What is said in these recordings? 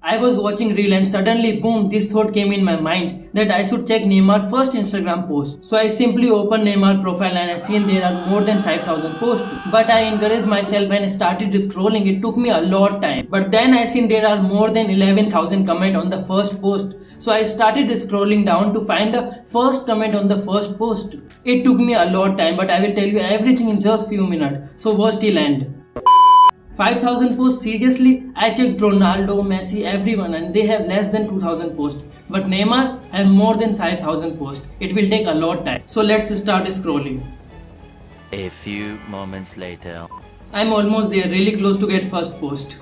I was watching reel and suddenly boom, this thought came in my mind that I should check Neymar first Instagram post. So I simply opened Neymar profile and I seen there are more than 5,000 posts. But I encouraged myself and started scrolling. It took me a lot time. But then I seen there are more than 11,000 comment on the first post. So I started scrolling down to find the first comment on the first post. It took me a lot time, but I will tell you everything in just few minutes. So watch till end. 5,000 posts, seriously? I checked Ronaldo, Messi, everyone and they have less than 2,000 posts. But Neymar have more than 5,000 posts. It will take a lot time. So let's start scrolling. A few moments later. I'm almost there, really close to get first post.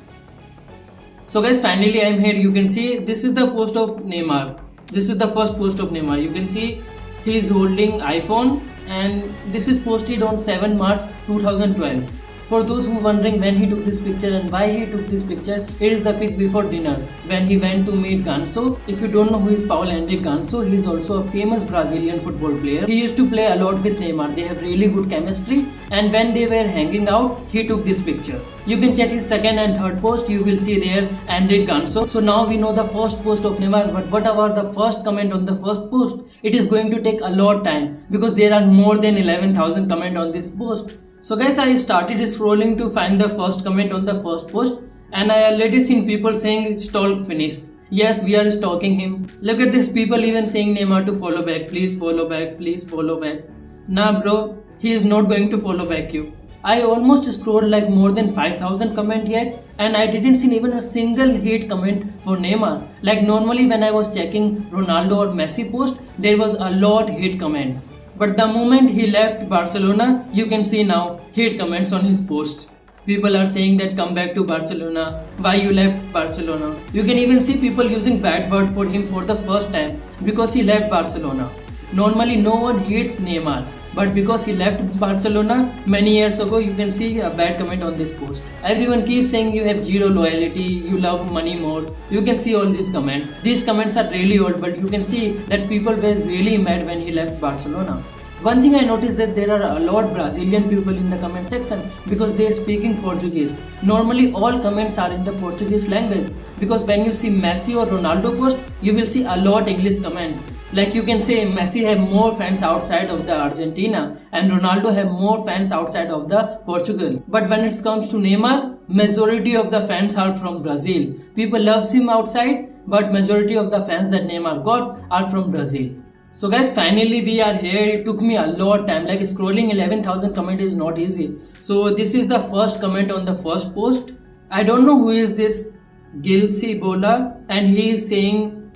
So guys, finally I'm here. You can see this is the post of Neymar. This is the first post of Neymar. You can see he is holding iPhone and this is posted on 7 March 2012. For those who wondering when he took this picture and why he took this picture, it is the pic before dinner when he went to meet Ganso. If you don't know who is Paulo Henrique Ganso, he is also a famous Brazilian football player. He used to play a lot with Neymar. They have really good chemistry and when they were hanging out, he took this picture. You can check his second and third post, you will see there Henrique Ganso. So now we know the first post of Neymar, but what about the first comment on the first post? It is going to take a lot time because there are more than 11,000 comment on this post. So guys, I started scrolling to find the first comment on the first post and I already seen people saying stalk finish. Yes, we are stalking him. Look at this, people even saying Neymar to follow back, please follow back, please follow back. Nah bro, he is not going to follow back you. I almost scrolled like more than 5,000 comment yet and I didn't see even a single hate comment for Neymar. Like normally when I was checking Ronaldo or Messi post, there was a lot hate comments. But the moment he left Barcelona, you can see now hate comments on his posts. People are saying that come back to Barcelona, why you left Barcelona. You can even see people using bad word for him for the first time because he left Barcelona. Normally no one hates Neymar, but because he left Barcelona many years ago, you can see a bad comment on this post. Everyone keeps saying you have zero loyalty, you love money more. You can see all these comments. These comments are really old, but you can see that people were really mad when he left Barcelona. One thing I noticed that there are a lot Brazilian people in the comment section because they speak in Portuguese. Normally all comments are in the Portuguese language because when you see Messi or Ronaldo post, you will see a lot English comments. Like you can say Messi have more fans outside of the Argentina and Ronaldo have more fans outside of the Portugal. But when it comes to Neymar, majority of the fans are from Brazil. People loves him outside, but majority of the fans that Neymar got are from Brazil. So guys, finally we are here. It took me a lot time, like scrolling 11,000 comment is not easy. So this is the first comment on the first post. I don't know who is this Gilsi Bola and he is saying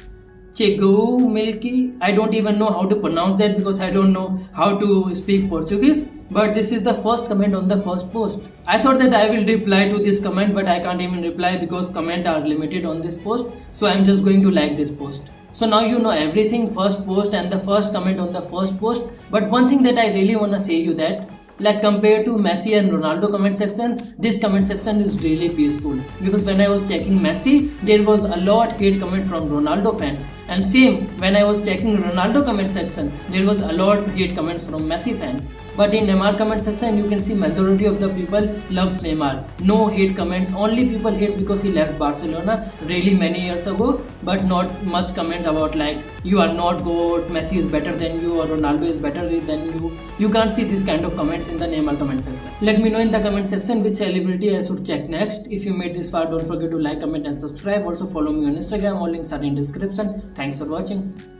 Chegu Milky. I don't even know how to pronounce that because I don't know how to speak Portuguese. But this is the first comment on the first post. I thought that I will reply to this comment, but I can't even reply because comments are limited on this post. So I'm just going to like this post. So now you know everything, first post and the first comment on the first post. But one thing that I really wanna say you that, like compared to Messi and Ronaldo comment section, this comment section is really peaceful. Because when I was checking Messi, there was a lot hate comment from Ronaldo fans. And same, when I was checking Ronaldo comment section, there was a lot hate comments from Messi fans. But in Neymar comment section, you can see majority of the people loves Neymar. No hate comments, only people hate because he left Barcelona really many years ago. But not much comment about like, you are not good, Messi is better than you or Ronaldo is better than you. You can't see this kind of comments in the Neymar comment section. Let me know in the comment section which celebrity I should check next. If you made this far, don't forget to like, comment and subscribe. Also follow me on Instagram, all links are in description. Thanks for watching.